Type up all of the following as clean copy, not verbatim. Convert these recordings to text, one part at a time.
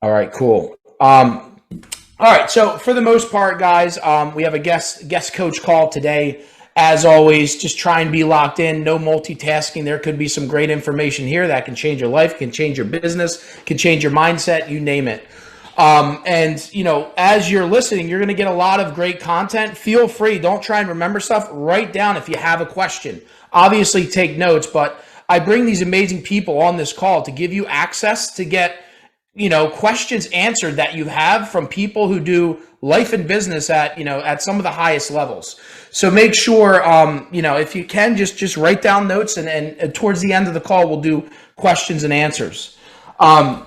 All right, cool. All right, so for the most part, guys, we have a guest coach call today. As always, just try and be locked in. No multitasking. There could be some great information here that can change your life, can change your business, can change your mindset. You name it. And as you're listening, you're going to get a lot of great content. Feel free. Don't try and remember stuff. Write down if you have a question. Obviously, take notes. But I bring these amazing people on this call to give you access to get questions answered that you have from people who do life and business at some of the highest levels. So make sure, if you can, just write down notes, and towards the end of the call, we'll do questions and answers. But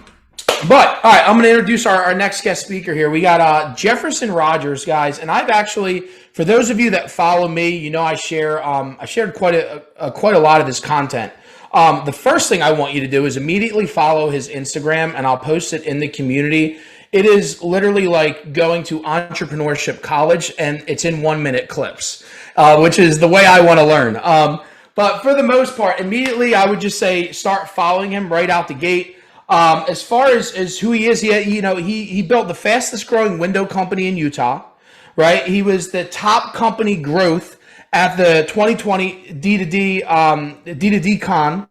all right, I'm going to introduce our next guest speaker here. We got Jefferson Rogers, guys, and I've actually, for those of you that follow me, I shared quite a lot of his content. The first thing I want you to do is immediately follow his Instagram, and I'll post it in the community. It is literally like going to entrepreneurship college, and it's in 1 minute clips, which is the way I want to learn. But for the most part, immediately I would just say start following him right out the gate. As far as who he is, he built the fastest growing window company in Utah, right? He was the top company growth at the 2020 D2D Con.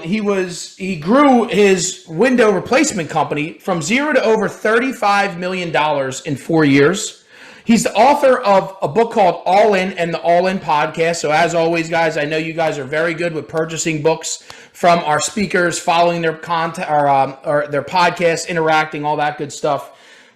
He grew his window replacement company from zero to over $35 million in 4 years. He's the author of a book called All In and the All In podcast. So as always, guys, I know you guys are very good with purchasing books from our speakers, following their content or their podcasts, interacting, all that good stuff.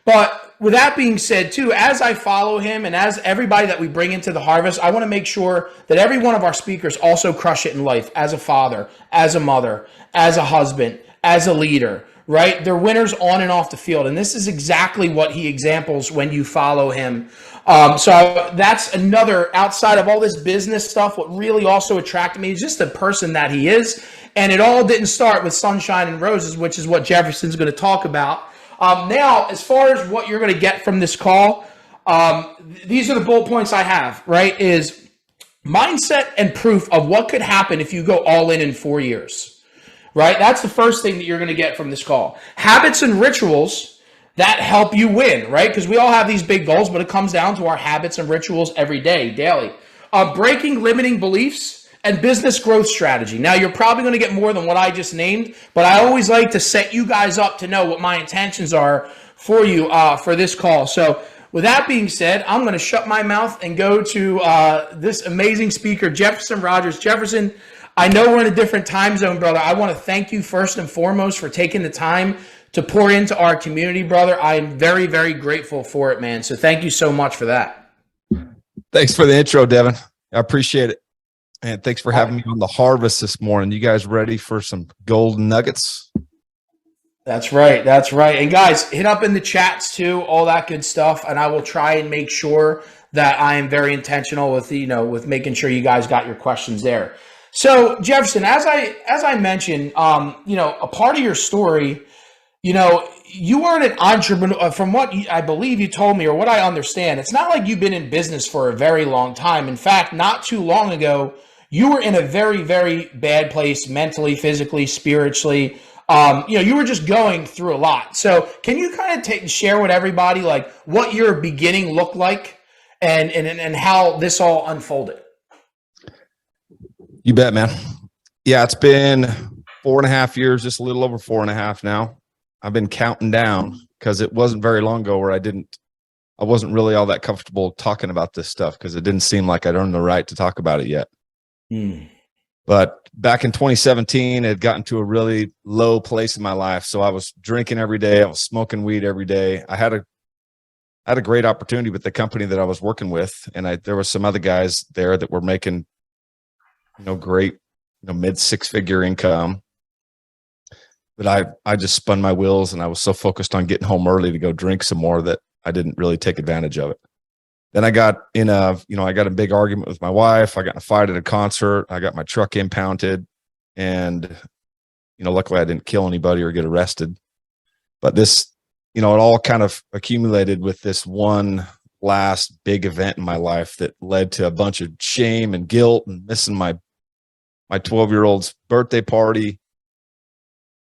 But with that being said, too, as I follow him and as everybody that we bring into the harvest, I want to make sure that every one of our speakers also crush it in life as a father, as a mother, as a husband, as a leader, right? They're winners on and off the field. And this is exactly what he examples when you follow him. So that's another, outside of all this business stuff, what really also attracted me is just the person that he is. And it all didn't start with sunshine and roses, which is what Jefferson's going to talk about. Now, as far as what you're going to get from this call, these are the bullet points I have, right? Is mindset and proof of what could happen if you go all in 4 years, right? That's the first thing that you're going to get from this call. Habits and rituals that help you win, right? Because we all have these big goals, but it comes down to our habits and rituals every day, daily. Breaking limiting beliefs and business growth strategy. Now, you're probably going to get more than what I just named, but I always like to set you guys up to know what my intentions are for you for this call. So with that being said, I'm going to shut my mouth and go to this amazing speaker, Jefferson Rogers. Jefferson, I know we're in a different time zone, brother. I want to thank you first and foremost for taking the time to pour into our community, brother. I am very, very grateful for it, man. So thank you so much for that. Thanks for the intro, Devin. I appreciate it. And thanks for having me on the harvest this morning. You guys ready for some golden nuggets? That's right. That's right. And guys, hit up in the chats too, all that good stuff. And I will try and make sure that I am very intentional with, with making sure you guys got your questions there. So Jefferson, as I mentioned, a part of your story, you weren't an entrepreneur from what I believe you told me or what I understand. It's not like you've been in business for a very long time. In fact, not too long ago, you were in a very, very bad place mentally, physically, spiritually. You were just going through a lot. So can you kind of share with everybody like what your beginning looked like and how this all unfolded? You bet, man. Yeah, it's been 4.5 years, just a little over 4.5 now. I've been counting down because it wasn't very long ago where I wasn't really all that comfortable talking about this stuff because it didn't seem like I'd earned the right to talk about it yet. But back in 2017, it had gotten to a really low place in my life. So I was drinking every day. I was smoking weed every day. I had a great opportunity with the company that I was working with. And there was some other guys there that were making, great, mid 6-figure income. But I just spun my wheels and I was so focused on getting home early to go drink some more that I didn't really take advantage of it. Then I got in I got a big argument with my wife. I got in a fight at a concert. I got my truck impounded and, luckily I didn't kill anybody or get arrested. But this, it all kind of accumulated with this one last big event in my life that led to a bunch of shame and guilt and missing my 12-year-old's birthday party.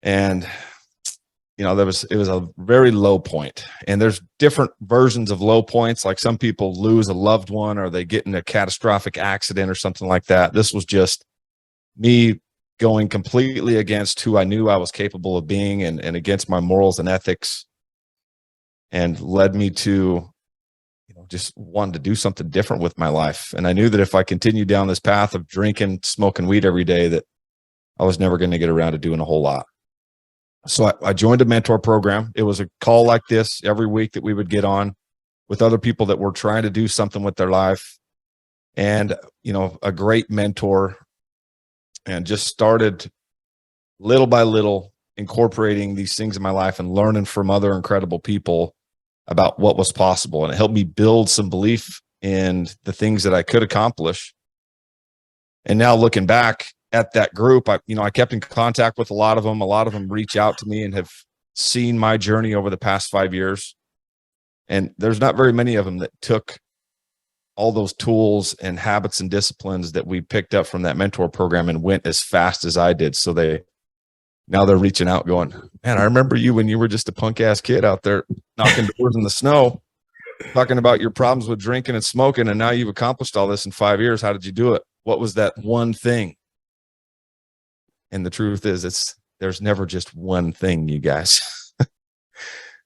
And, it was a very low point, and there's different versions of low points. Like some people lose a loved one or they get in a catastrophic accident or something like that. This was just me going completely against who I knew I was capable of being and against my morals and ethics, and led me to, just wanted to do something different with my life. And I knew that if I continued down this path of drinking, smoking weed every day, that I was never going to get around to doing a whole lot. So I joined a mentor program. It was a call like this every week that we would get on with other people that were trying to do something with their life, and, a great mentor, and just started little by little incorporating these things in my life and learning from other incredible people about what was possible. And it helped me build some belief in the things that I could accomplish. And now looking back at that group, I kept in contact with a lot of them. A lot of them reach out to me and have seen my journey over the past 5 years. And there's not very many of them that took all those tools and habits and disciplines that we picked up from that mentor program and went as fast as I did. So now they're reaching out going, man, I remember you when you were just a punk ass kid out there knocking doors in the snow, talking about your problems with drinking and smoking. And now you've accomplished all this in 5 years. How did you do it? What was that one thing? And the truth is, there's never just one thing, you guys.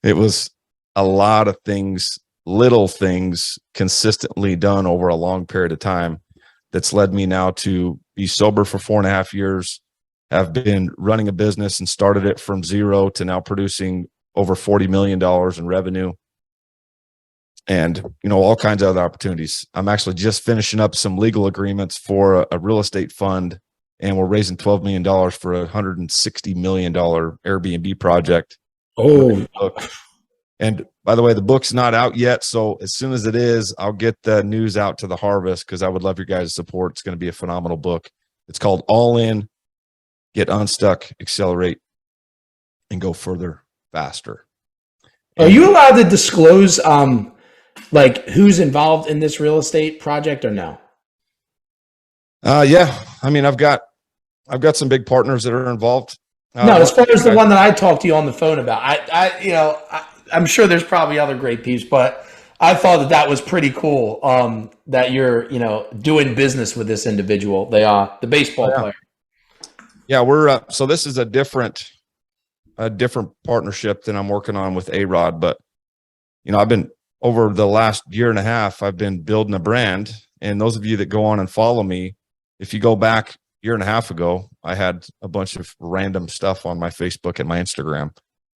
It was a lot of things, little things consistently done over a long period of time that's led me now to be sober for 4.5 years. I've been running a business and started it from zero to now producing over $40 million in revenue, and, all kinds of other opportunities. I'm actually just finishing up some legal agreements for a real estate fund, and we're raising $12 million for a $160 million Airbnb project. Oh, and by the way, the book's not out yet. So as soon as it is, I'll get the news out to the harvest, because I would love your guys' support. It's going to be a phenomenal book. It's called All In, Get Unstuck, Accelerate, and Go Further, Faster. Are you allowed to disclose like who's involved in this real estate project or no? Yeah. I mean, I've got some big partners that are involved. No, as far as the one that I talked to you on the phone about, I'm sure there's probably other great peeps, but I thought that was pretty cool. That you're, doing business with this individual. They are the baseball player. Yeah, we're so this is a different partnership than I'm working on with A-Rod, but I've been, over the last year and a half, I've been building a brand. And those of you that go on and follow me, if you go back a year and a half ago, I had a bunch of random stuff on my Facebook and my Instagram.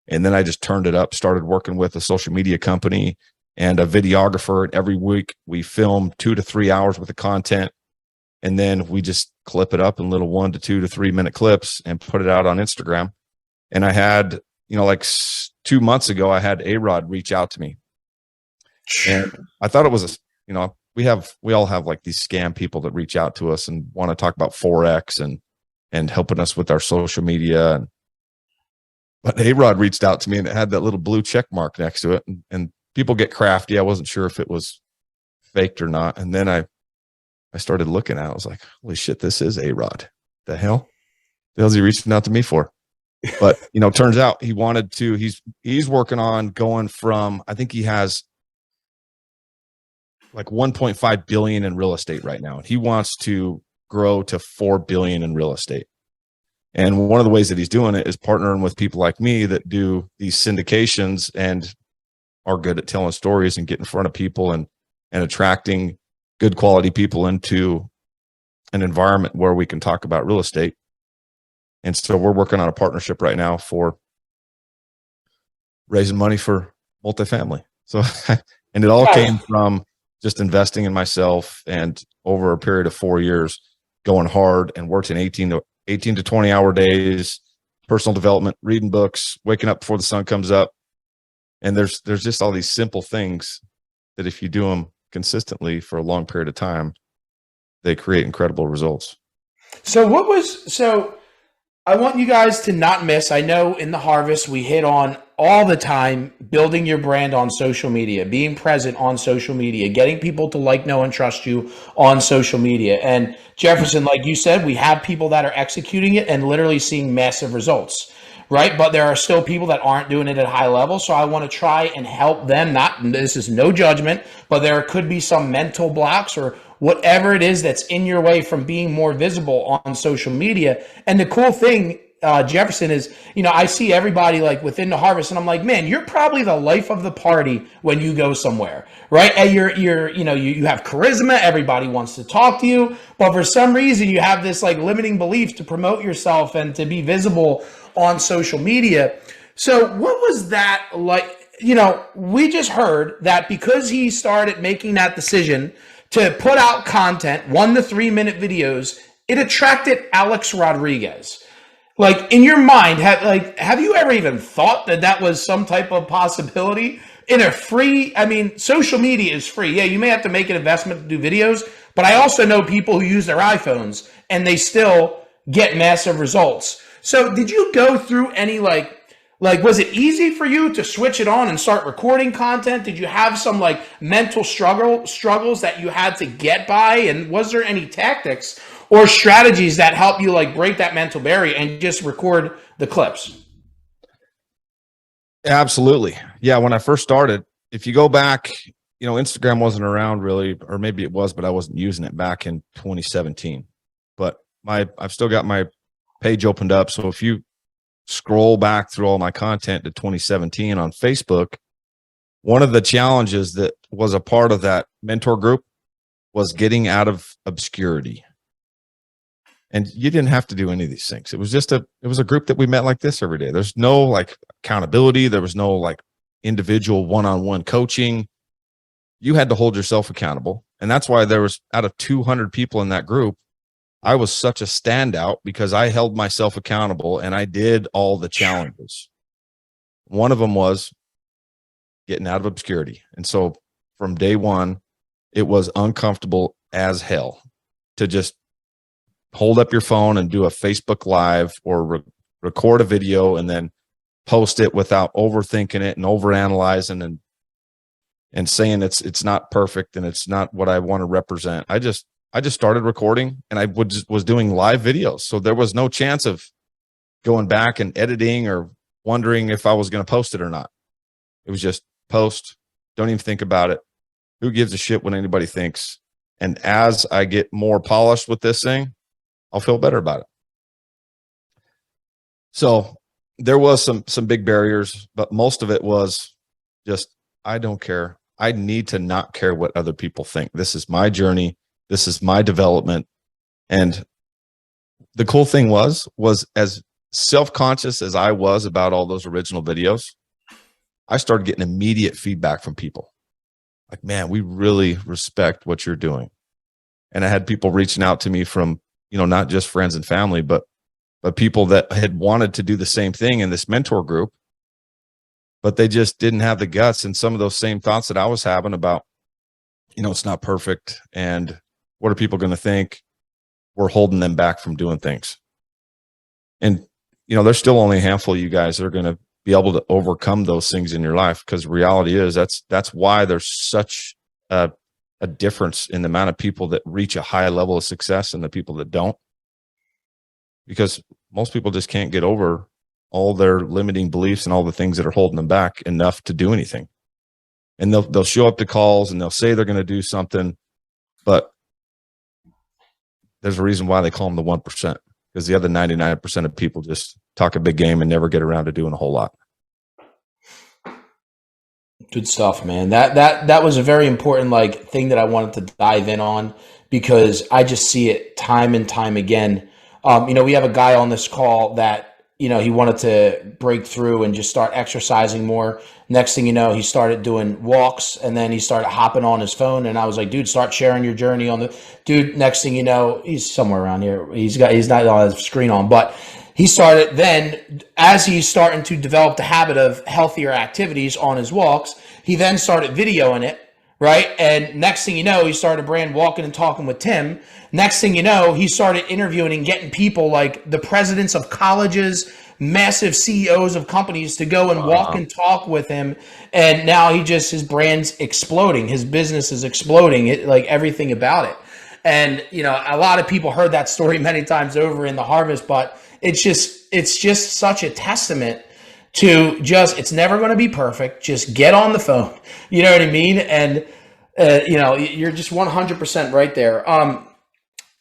And then I just turned it up, started working with a social media company and a videographer. And every week we film 2 to 3 hours worth of content. And then we just clip it up in little 1 to 2 to 3 minute clips and put it out on Instagram. And I had, like 2 months ago, I had A-Rod reach out to me. And I thought it was we all have like these scam people that reach out to us and want to talk about Forex and helping us with our social media. But A-Rod reached out to me, and it had that little blue check mark next to it. And people get crafty. I wasn't sure if it was faked or not. And then I started looking at it. I was like, holy shit, this is A-Rod. The hell is he reaching out to me for? But, turns out he wanted to, he's working on going from, I think he has like 1.5 billion in real estate right now. He wants to grow to 4 billion in real estate. And one of the ways that he's doing it is partnering with people like me that do these syndications and are good at telling stories and getting in front of people and attracting good quality people into an environment where we can talk about real estate. And so we're working on a partnership right now for raising money for multifamily. So, and it all came from just investing in myself, and over a period of 4 years, going hard and working 18 to 20 hour days, personal development, reading books, waking up before the sun comes up. And there's just all these simple things that if you do them consistently for a long period of time, they create incredible results. So I want you guys to not miss. I know in the Harvest, we hit on all the time, building your brand on social media, being present on social media, getting people to like, know, and trust you on social media. And Jefferson, like you said, we have people that are executing it and literally seeing massive results. right? But there are still people that aren't doing it at a high level. So I want to try and help them. This is no judgment, but there could be some mental blocks or whatever it is that's in your way from being more visible on social media. And the cool thing, Jefferson, is, I see everybody like within the harvest, and I'm like, man, you're probably the life of the party when you go somewhere, right? And you have charisma. Everybody wants to talk to you, but for some reason you have this like limiting belief to promote yourself and to be visible on social media. So what was that like? We just heard that because he started making that decision to put out content, 1 to 3 minute videos, it attracted Alex Rodriguez. Like, in your mind, have you ever even thought that was some type of possibility in a free? I mean, social media is free. Yeah, you may have to make an investment to do videos, but I also know people who use their iPhones and they still get massive results. So did you go through any like was it easy for you to switch it on and start recording content? Did you have some like mental struggles that you had to get by? And was there any tactics or strategies that help you like break that mental barrier and just record the clips? Absolutely. Yeah. When I first started, if you go back, Instagram wasn't around really, or maybe it was, but I wasn't using it back in 2017. But I've still got my page opened up. So if you scroll back through all my content to 2017 on Facebook, one of the challenges that was a part of that mentor group was getting out of obscurity. And you didn't have to do any of these things. It was just it was a group that we met like this every day. There's no like accountability. There was no like individual one-on-one coaching. You had to hold yourself accountable. And that's why there was, out of 200 people in that group, I was such a standout because I held myself accountable and I did all the challenges. One of them was getting out of obscurity. And so from day one, it was uncomfortable as hell to just hold up your phone and do a Facebook Live or record a video and then post it without overthinking it and overanalyzing and saying it's not perfect and it's not what I want to represent. I just started recording and I was doing live videos. So there was no chance of going back and editing or wondering if I was going to post it or not. It was just post, don't even think about it. Who gives a shit what anybody thinks? And as I get more polished with this thing, I'll feel better about it. So there was some big barriers, but most of it was just, I don't care. I need to not care what other people think. This is my journey. This is my development. And the cool thing was as self-conscious as I was about all those original videos, I started getting immediate feedback from people. Like, man, we really respect what you're doing. And I had people reaching out to me from, not just friends and family, but people that had wanted to do the same thing in this mentor group, but they just didn't have the guts. And some of those same thoughts that I was having about, it's not perfect. And what are people going to think? We're holding them back from doing things. And, there's still only a handful of you guys that are going to be able to overcome those things in your life. Because reality is that's why there's such a difference in the amount of people that reach a high level of success and the people that don't. Because most people just can't get over all their limiting beliefs and all the things that are holding them back enough to do anything. And they'll show up to calls and they'll say they're going to do something, but there's a reason why they call them the 1%, because the other 99% of people just talk a big game and never get around to doing a whole lot. Good stuff, man. That was a very important thing that I wanted to dive in on, because I just see it time and time again. We have a guy on this call that, he wanted to break through and just start exercising more. Next thing you know, he started doing walks, and then he started hopping on his phone. And I was like, dude, start sharing your journey on the dude. Next thing you know, he's somewhere around here. He's not on his screen on, but he started then, as he's starting to develop the habit of healthier activities on his walks, he then started videoing it. Right. And next thing you know, he started a brand walking and talking with Tim. Next thing you know, he started interviewing and getting people like the presidents of colleges, massive CEOs of companies to go and walk and talk with him. And now his brand's exploding. His business is exploding. Everything about it. And, a lot of people heard that story many times over in the harvest, but it's just, it's just such a testament to just, it's never going to be perfect. Just get on the phone. You know what I mean? And, you're just 100% right there.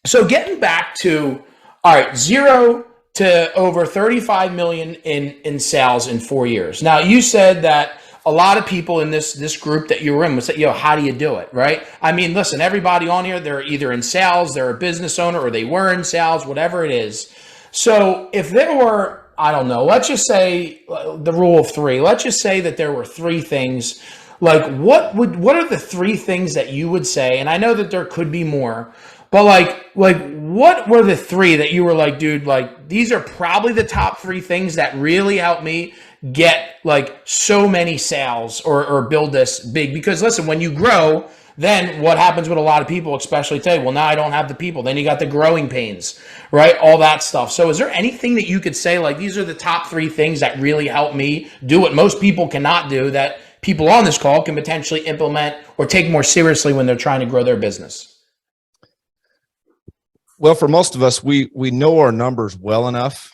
So getting back to, all right, 0 to over 35 million in sales in 4 years. Now, you said that a lot of people in this group that you were in would say, how do you do it, right? I mean, listen, everybody on here, they're either in sales, they're a business owner, or they were in sales, whatever it is. So if there were, I don't know, let's just say the rule of three. Let's just say that there were three things. Like, what are the three things that you would say? And I know that there could be more, but like what were the three that you were like, dude, like these are probably the top three things that really helped me get like so many sales or build this big? Because listen, when you grow, then what happens with a lot of people, especially today? Well, now I don't have the people. Then you got the growing pains, right? All that stuff. So is there anything that you could say, like, these are the top three things that really help me do what most people cannot do, that people on this call can potentially implement or take more seriously when they're trying to grow their business? Well, for most of us, we know our numbers well enough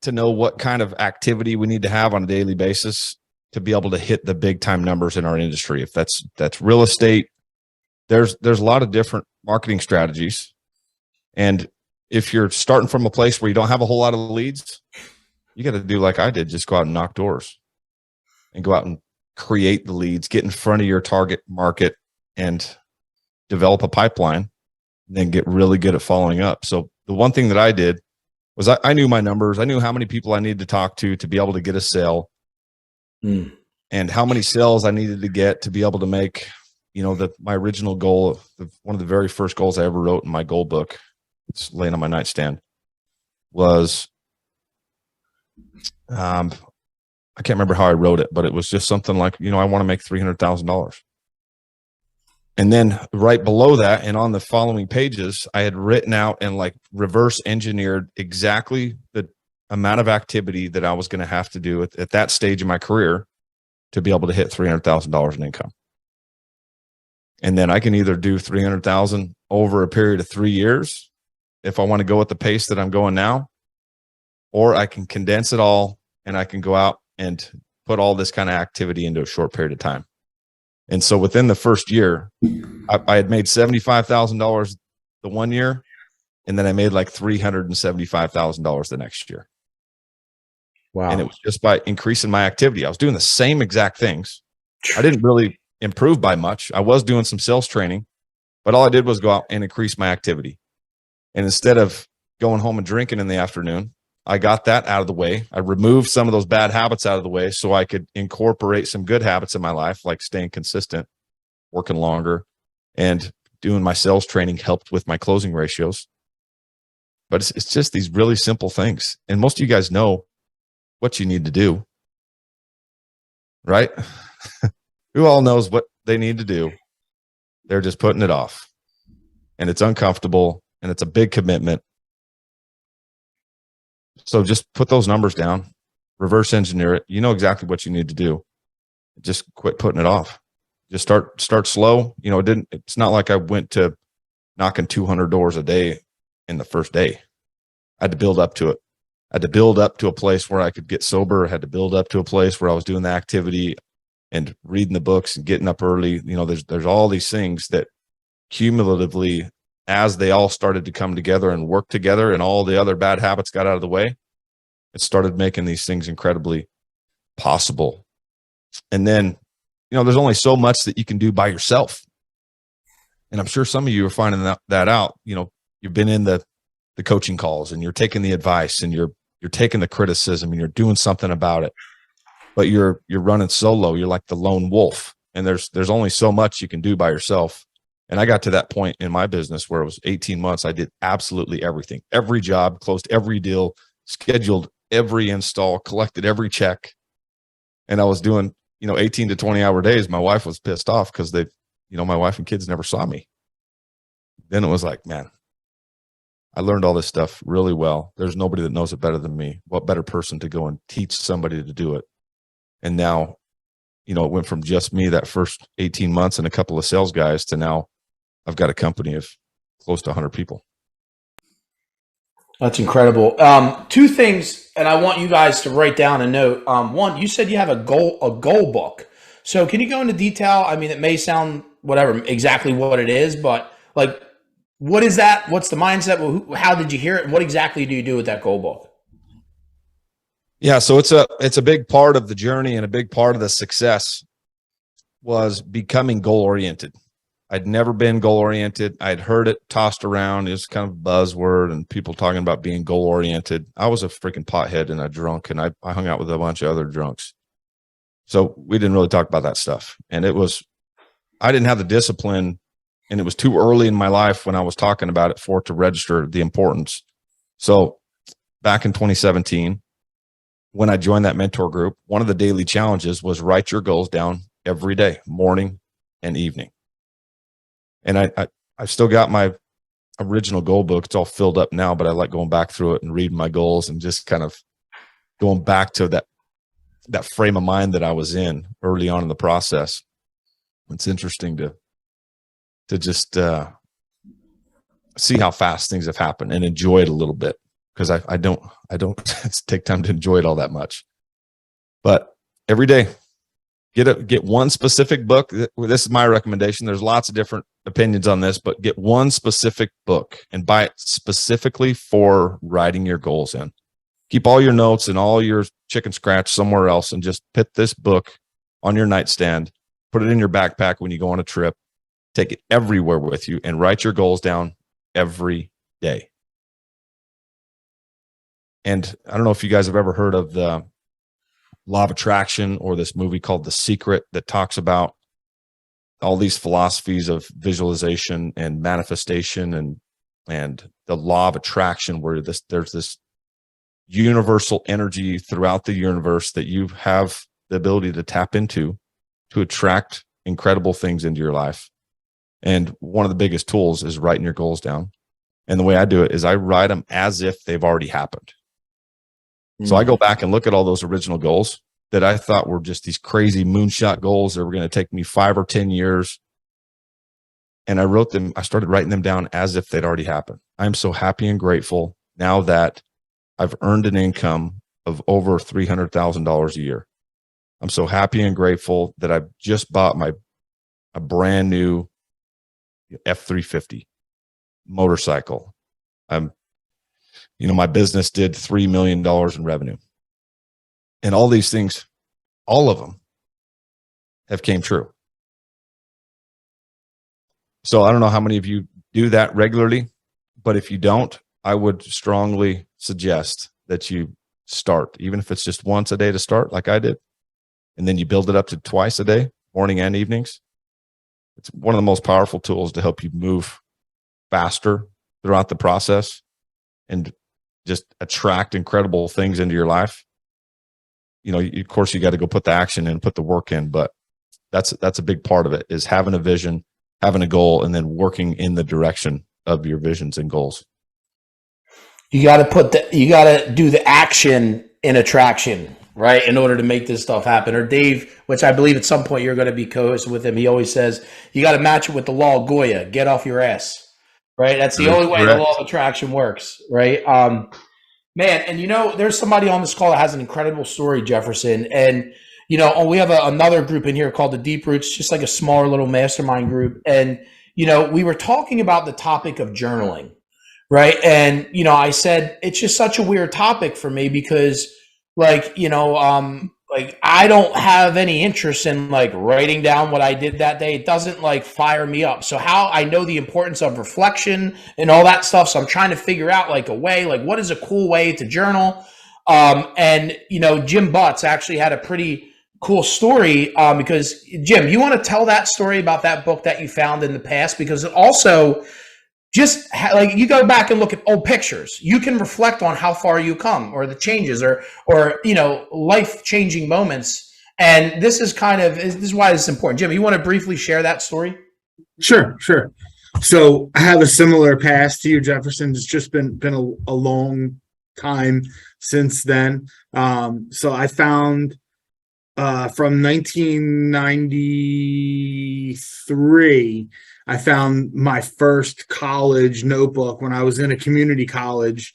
to know what kind of activity we need to have on a daily basis to be able to hit the big time numbers in our industry. If that's real estate, there's a lot of different marketing strategies. And if you're starting from a place where you don't have a whole lot of leads, you got to do like I did, just go out and knock doors and go out and create the leads, get in front of your target market and develop a pipeline, and then get really good at following up. So the one thing that I did was I knew my numbers. I knew how many people I needed to talk to be able to get a sale, and how many sales I needed to get to be able to make, my original goal, one of the very first goals I ever wrote in my goal book, it's laying on my nightstand, was, I can't remember how I wrote it, but it was just something like, I want to make $300,000. And then right below that, and on the following pages, I had written out and like reverse engineered exactly the amount of activity that I was going to have to do at that stage of my career to be able to hit $300,000 in income. And then I can either do 300,000 over a period of 3 years if I want to go at the pace that I'm going now, or I can condense it all and I can go out and put all this kind of activity into a short period of time. And so within the first year, I had made $75,000 the one year, and then I made like $375,000 the next year. Wow. And it was just by increasing my activity. I was doing the same exact things. I didn't really improve by much. I was doing some sales training, but all I did was go out and increase my activity. And instead of going home and drinking in the afternoon, I got that out of the way. I removed some of those bad habits out of the way so I could incorporate some good habits in my life, like staying consistent, working longer, and doing my sales training helped with my closing ratios. But it's just these really simple things. And most of you guys know what you need to do, right? Who all knows what they need to do? They're just putting it off. And it's uncomfortable, and it's a big commitment. So just put those numbers down, reverse engineer it. You know exactly what you need to do. Just quit putting it off. Just start slow. It's not like I went to knocking 200 doors a day in the first day. I had to build up to it. I had to build up to a place where I could get sober. I had to build up to a place where I was doing the activity and reading the books and getting up early. There's all these things that cumulatively, as they all started to come together and work together and all the other bad habits got out of the way, it started making these things incredibly possible. And then, there's only so much that you can do by yourself. And I'm sure some of you are finding that out. You've been in the coaching calls and you're taking the advice and you're taking the criticism and you're doing something about it, but you're running solo. You're like the lone wolf, and there's only so much you can do by yourself. And I got to that point in my business where it was 18 months. I did absolutely everything, every job, closed every deal, scheduled every install, collected every check. And I was doing, 18 to 20 hour days. My wife was pissed off because my wife and kids never saw me. Then it was like, man, I learned all this stuff really well. There's nobody that knows it better than me. What better person to go and teach somebody to do it? And now, it went from just me that first 18 months and a couple of sales guys to now I've got a company of close to 100 people. That's incredible. Two things, and I want you guys to write down a note. One, you said you have a goal book. So can you go into detail? I mean, it may sound whatever exactly what it is, but like, what is that? What's the mindset? How did you hear it? What exactly do you do with that goal book? Yeah, so it's a big part of the journey, and a big part of the success was becoming goal oriented. I'd never been goal oriented. I'd heard it tossed around. It was kind of a buzzword and people talking about being goal oriented. I was a freaking pothead and a drunk, and I hung out with a bunch of other drunks. So we didn't really talk about that stuff. And I didn't have the discipline, and it was too early in my life when I was talking about it for it to register the importance. So back in 2017, when I joined that mentor group, one of the daily challenges was write your goals down every day, morning and evening. And I've still got my original goal book. It's all filled up now, but I like going back through it and reading my goals and just kind of going back to that frame of mind that I was in early on in the process. It's interesting to just see how fast things have happened and enjoy it a little bit, because I don't take time to enjoy it all that much. But every day, get one specific book. This is my recommendation. There's lots of different opinions on this, but get one specific book and buy it specifically for writing your goals in. Keep all your notes and all your chicken scratch somewhere else, and just put this book on your nightstand, put it in your backpack when you go on a trip, take it everywhere with you, and write your goals down every day. And I don't know if you guys have ever heard of the law of attraction, or this movie called The Secret that talks about all these philosophies of visualization and manifestation and the law of attraction, where there's this universal energy throughout the universe that you have the ability to tap into to attract incredible things into your life. And one of the biggest tools is writing your goals down. And the way I do it is I write them as if they've already happened. So I go back and look at all those original goals that I thought were just these crazy moonshot goals that were going to take me 5 or 10 years. And I started writing them down as if they'd already happened. I'm so happy and grateful now that I've earned an income of over $300,000 a year. I'm so happy and grateful that I've just bought a brand new F-350 motorcycle. My business did $3 million in revenue, and all these things, all of them have came true. So I don't know how many of you do that regularly, but if you don't, I would strongly suggest that you start, even if it's just once a day to start, like I did, and then you build it up to twice a day, morning and evenings. It's one of the most powerful tools to help you move faster throughout the process and just attract incredible things into your life. Of course, you got to go put the action in, put the work in, but that's a big part of it, is having a vision, having a goal, and then working in the direction of your visions and goals. You got to do the action in attraction, right? In order to make this stuff happen. Or Dave, which I believe at some point you're going to be co-hosting with him, he always says, you got to match it with the law of Goya, get off your ass, right? That's the only way the law of attraction works, right? Man, and there's somebody on this call that has an incredible story, Jefferson. And, we have another group in here called the Deep Roots, just like a smaller little mastermind group. And, we were talking about the topic of journaling, right? And, I said, it's just such a weird topic for me because I don't have any interest in writing down what I did that day. It doesn't fire me up. So how I know the importance of reflection and all that stuff. So I'm trying to figure out a way, what is a cool way to journal? And Jim Butts actually had a pretty cool story because Jim, you want to tell that story about that book that you found in the past? Because it also just you go back and look at old pictures, you can reflect on how far you come or the changes or life-changing moments. And this is why it's important. Jim, you want to briefly share that story? Sure. So I have a similar past to you, Jefferson. It's just been a long time since then. So I found from 1993, I found my first college notebook when I was in a community college.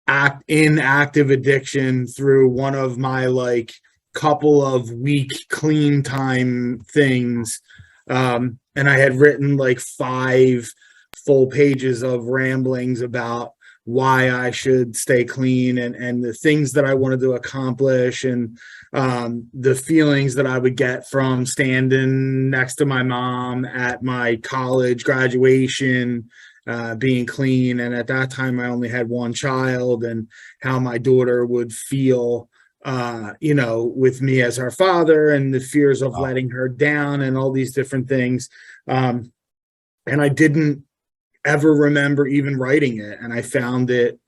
active addiction through one of my like couple of week clean time things. And I had written like 5 full pages of ramblings about why I should stay clean and the things that I wanted to accomplish and the feelings that I would get from standing next to my mom at my college graduation, being clean. And at that time, I only had one child, and how my daughter would feel, with me as her father, and the fears of letting her down and all these different things. And I didn't ever remember even writing it. And I found it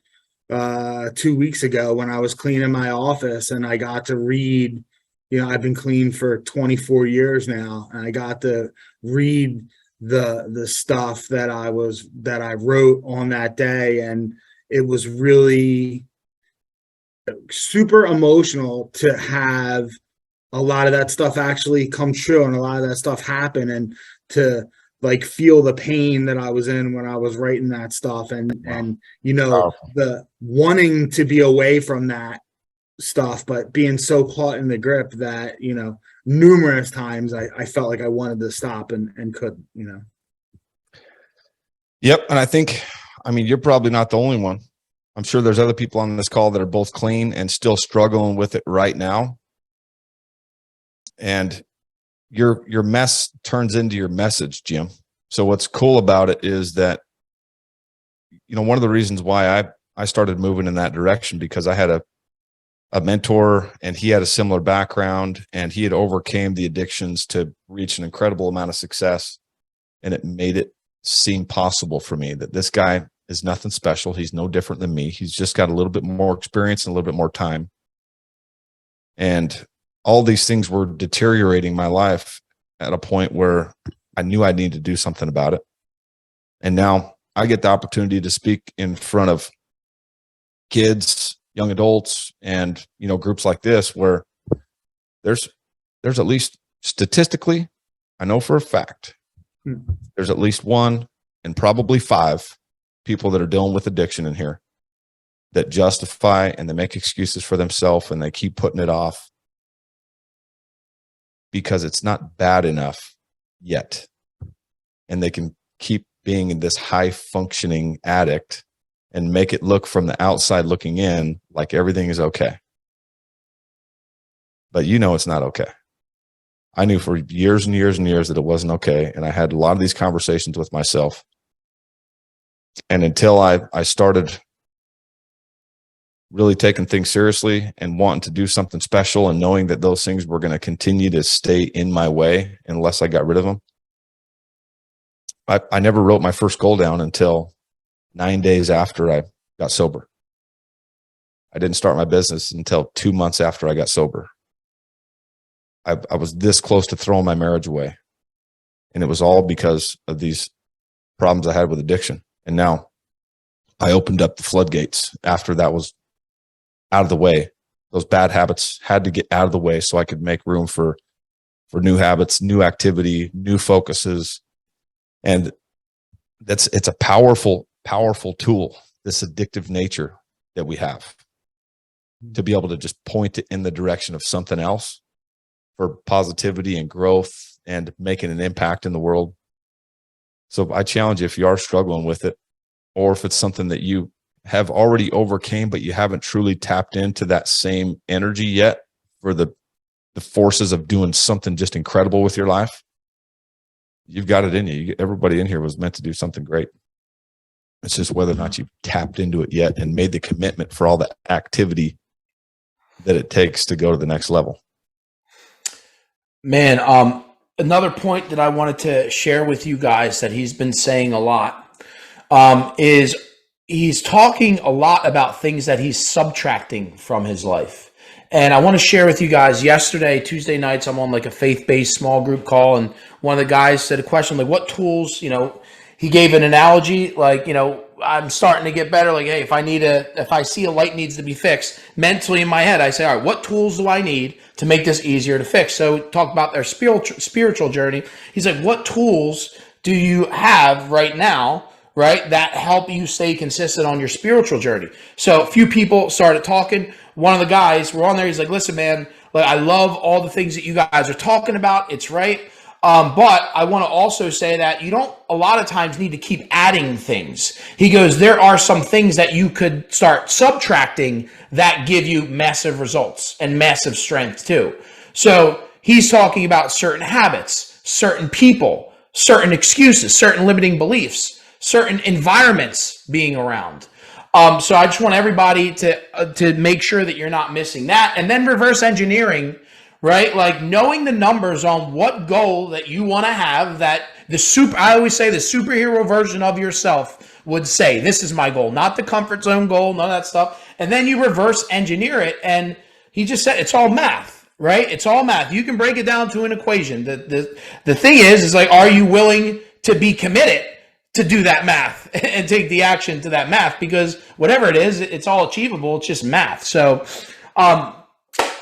2 weeks ago when I was cleaning my office, and I got to read, I've been clean for 24 years now, and I got to read the stuff that I wrote on that day. And it was really super emotional to have a lot of that stuff actually come true and a lot of that stuff happen, and to like feel the pain that I was in when I was writing that stuff, and the wanting to be away from that stuff, but being so caught in the grip that, numerous times I felt like I wanted to stop and couldn't, Yep. And I think, you're probably not the only one. I'm sure there's other people on this call that are both clean and still struggling with it right now. And your mess turns into your message, Jim. So what's cool about it is that, one of the reasons why I started moving in that direction, because I had a mentor, and he had a similar background, and he had overcame the addictions to reach an incredible amount of success. And it made it seem possible for me that this guy is nothing special. He's no different than me. He's just got a little bit more experience and a little bit more time. And all these things were deteriorating my life at a point where I knew I needed to do something about it. And now I get the opportunity to speak in front of kids, young adults, and, groups like this, where there's at least statistically, I know for a fact, there's at least 1 and probably 5 people that are dealing with addiction in here that justify and they make excuses for themselves, and they keep putting it off because it's not bad enough yet. And they can keep being in this high functioning addict and make it look from the outside looking in like everything is okay. But it's not okay. I knew for years and years and years that it wasn't okay. And I had a lot of these conversations with myself. And until I started really taking things seriously and wanting to do something special, and knowing that those things were going to continue to stay in my way unless I got rid of them, I never wrote my first goal down until 9 days after I got sober. I didn't start my business until 2 months after I got sober. I was this close to throwing my marriage away. And it was all because of these problems I had with addiction. And now I opened up the floodgates after that was out of the way. Those bad habits had to get out of the way so I could make room for new habits, new activity, new focuses. And it's a powerful tool, this addictive nature that we have, to be able to just point it in the direction of something else for positivity and growth and making an impact in the world. So I challenge you, if you are struggling with it, or if it's something that you have already overcame, but you haven't truly tapped into that same energy yet for the forces of doing something just incredible with your life, you've got it in you. Everybody in here was meant to do something great. It's just whether or not you've tapped into it yet and made the commitment for all the activity that it takes to go to the next level. Man, another point that I wanted to share with you guys that he's been saying a lot is he's talking a lot about things that he's subtracting from his life. And I want to share with you guys, yesterday, Tuesday nights, I'm on like a faith-based small group call, and one of the guys said a question like, what tools, he gave an analogy, like, I'm starting to get better. Like, hey, if I see a light needs to be fixed, mentally in my head, I say, all right, what tools do I need to make this easier to fix? So talk about their spiritual journey. He's like, what tools do you have right now, right, that help you stay consistent on your spiritual journey. So a few people started talking. One of the guys, we're on there, he's like, listen, man, like, I love all the things that you guys are talking about. It's right. But I want to also say that you don't a lot of times need to keep adding things. He goes, there are some things that you could start subtracting that give you massive results and massive strength too. So he's talking about certain habits, certain people, certain excuses, certain limiting beliefs, certain environments being around. So I just want everybody to make sure that you're not missing that. And then reverse engineering, right? Like knowing the numbers on what goal that you want to have, that I always say the superhero version of yourself would say, this is my goal, not the comfort zone goal, none of that stuff. And then you reverse engineer it. And he just said, it's all math, right? It's all math. You can break it down to an equation. The thing is like, are you willing to be committed to do that math and take the action to that math? Because whatever it is, it's all achievable. It's just math. So,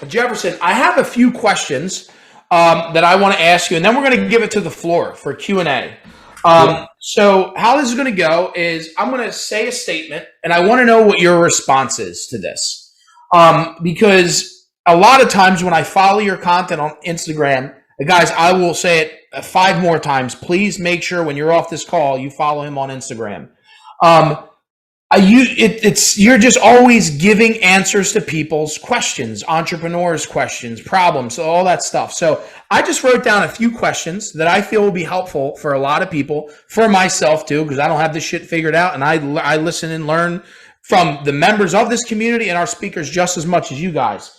Jefferson, I have a few questions that I want to ask you, and then we're going to give it to the floor for Q&A. So how this is going to go is I'm going to say a statement, and I want to know what your response is to this. Because a lot of times when I follow your content on Instagram, guys, I will say it 5 more times. Please make sure when you're off this call, you follow him on Instagram. You're just always giving answers to people's questions, entrepreneurs' questions, problems, all that stuff. So I just wrote down a few questions that I feel will be helpful for a lot of people, for myself too, because I don't have this shit figured out, and I listen and learn from the members of this community and our speakers just as much as you guys.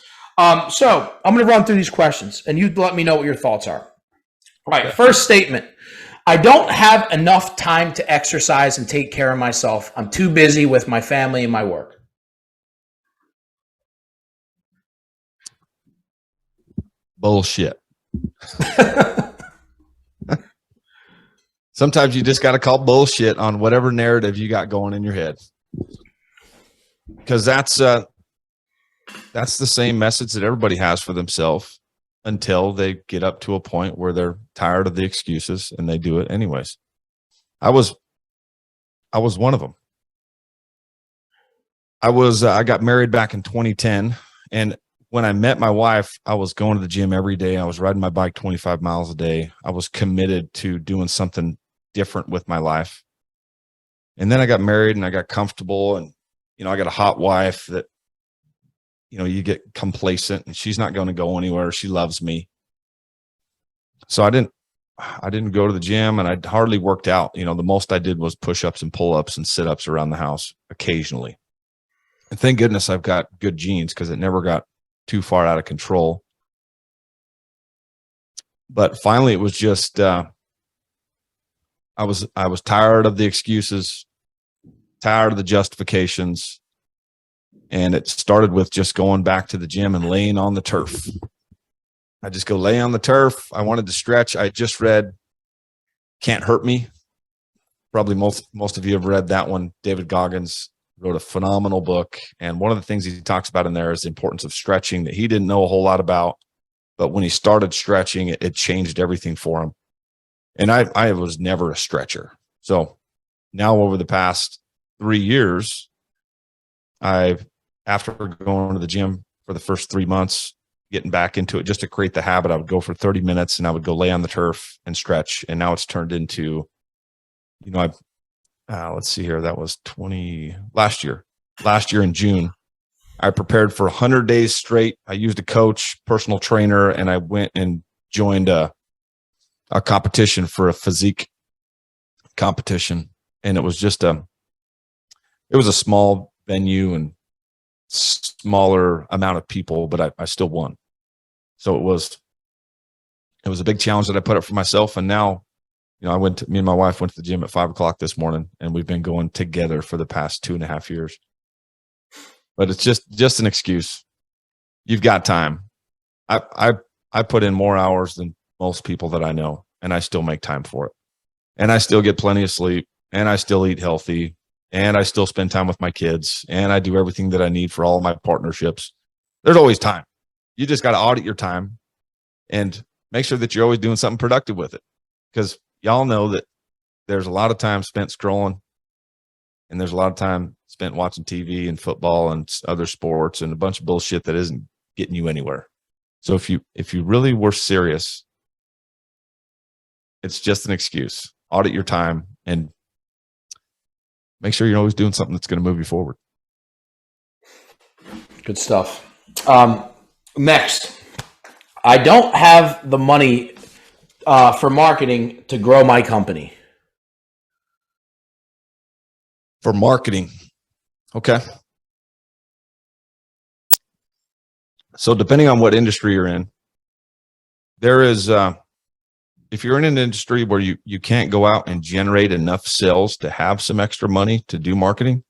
So I'm going to run through these questions, and you let me know what your thoughts are. All right, first statement. I don't have enough time to exercise and take care of myself. I'm too busy with my family and my work. Bullshit. Sometimes you just got to call bullshit on whatever narrative you got going in your head. Because that's the same message that everybody has for themselves until they get up to a point where they're tired of the excuses and they do it anyways. I was one of them. I got married back in 2010, and when I met my wife, I was going to the gym every day. I was riding my bike 25 miles a day. I was committed to doing something different with my life. And then I got married and I got comfortable, and I got a hot wife that you get complacent, and she's not going to go anywhere. She loves me. So I didn't go to the gym, and I hardly worked out. The most I did was push-ups and pull-ups and sit-ups around the house occasionally. And thank goodness I've got good genes, because it never got too far out of control. But finally it was just, I was tired of the excuses, tired of the justifications. And it started with just going back to the gym and laying on the turf. I just go lay on the turf. I wanted to stretch. I just read Can't Hurt Me. Probably most of you have read that one. David Goggins wrote a phenomenal book. And one of the things he talks about in there is the importance of stretching that he didn't know a whole lot about. But when he started stretching, it changed everything for him. And I was never a stretcher. So now over the past 3 years, after going to the gym for the first 3 months, getting back into it just to create the habit, I would go for 30 minutes and I would go lay on the turf and stretch. And now it's turned into, let's see here. That was last year in June, I prepared for 100 days straight. I used a coach, personal trainer, and I went and joined a competition for a physique competition. And it was just it was a small venue and smaller amount of people, but I still won. So it was a big challenge that I put up for myself. And now, me and my wife went to the gym at 5 o'clock this morning, and we've been going together for the past 2.5 years. But it's just an excuse. You've got time. I put in more hours than most people that I know, and I still make time for it. And I still get plenty of sleep, and I still eat healthy, and I still spend time with my kids, and I do everything that I need for all of my partnerships. There's always time. You just got to audit your time and make sure that you're always doing something productive with it. Because y'all know that there's a lot of time spent scrolling And there's a lot of time spent watching TV and football and other sports and a bunch of bullshit that isn't getting you anywhere. So if you really were serious, it's just an excuse. Audit your time and make sure you're always doing something that's going to move you forward. Good stuff. Next, I don't have the money for marketing to grow my company. For marketing. Okay. So depending on what industry you're in, there is, if you're in an industry where you can't go out and generate enough sales to have some extra money to do marketing,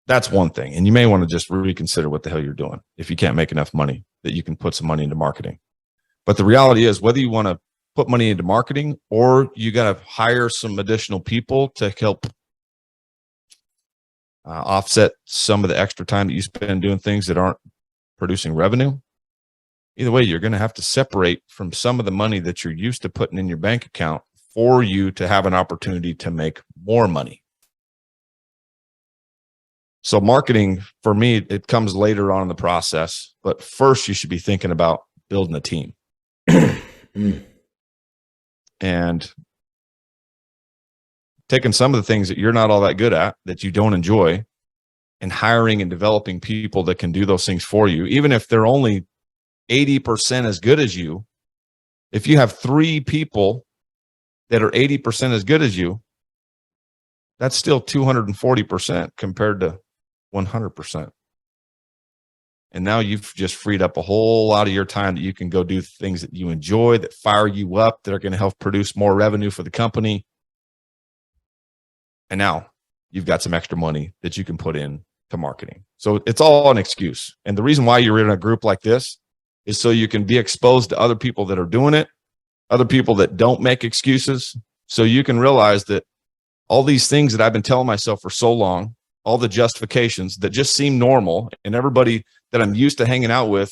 that's one thing. And you may want to just reconsider what the hell you're doing if you can't make enough money that you can put some money into marketing. But the reality is, whether you want to put money into marketing or you got to hire some additional people to help offset some of the extra time that you spend doing things that aren't producing revenue, either way, you're going to have to separate from some of the money that you're used to putting in your bank account for you to have an opportunity to make more money. So marketing, for me, it comes later on in the process, but first you should be thinking about building a team. And taking some of the things that you're not all that good at, that you don't enjoy, and hiring and developing people that can do those things for you, even if they're only 80% as good as you. If you have 3 people that are 80% as good as you, that's still 240% compared to 100%. And now you've just freed up a whole lot of your time that you can go do things that you enjoy, that fire you up, that are going to help produce more revenue for the company. And now you've got some extra money that you can put in to marketing. So it's all an excuse. And the reason why you're in a group like this is so you can be exposed to other people that are doing it, other people that don't make excuses. So you can realize that all these things that I've been telling myself for so long, all the justifications that just seem normal, and everybody that I'm used to hanging out with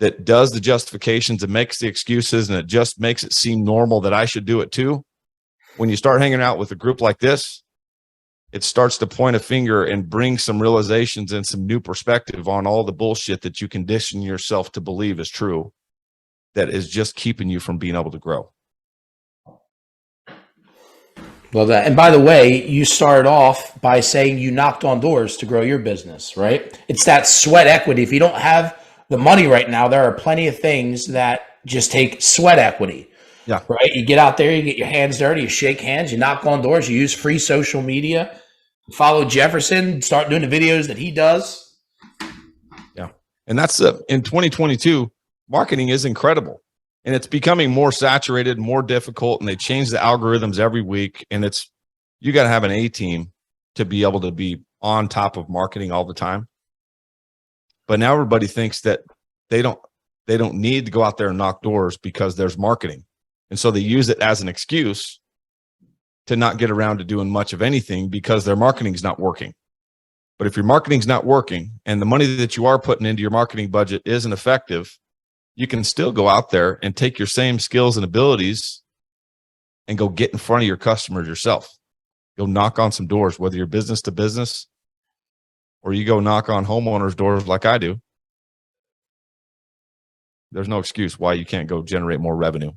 that does the justifications and makes the excuses, and it just makes it seem normal that I should do it too. When you start hanging out with a group like this, it starts to point a finger and bring some realizations and some new perspective on all the bullshit that you condition yourself to believe is true, that is just keeping you from being able to grow. Love that. And by the way, you started off by saying you knocked on doors to grow your business, right? It's that sweat equity. If you don't have the money right now, there are plenty of things that just take sweat equity. Yeah. Right. You get out there, you get your hands dirty, you shake hands, you knock on doors, you use free social media, follow Jefferson, start doing the videos that he does. Yeah. And that's in 2022, marketing is incredible. And it's becoming more saturated, more difficult, and they change the algorithms every week. And you got to have an A team to be able to be on top of marketing all the time. But now everybody thinks that they don't need to go out there and knock doors because there's marketing. And so they use it as an excuse to not get around to doing much of anything because their marketing is not working. But if your marketing is not working and the money that you are putting into your marketing budget isn't effective, you can still go out there and take your same skills and abilities and go get in front of your customers yourself. Go knock on some doors, whether you're business to business or you go knock on homeowners' doors like I do. There's no excuse why you can't go generate more revenue.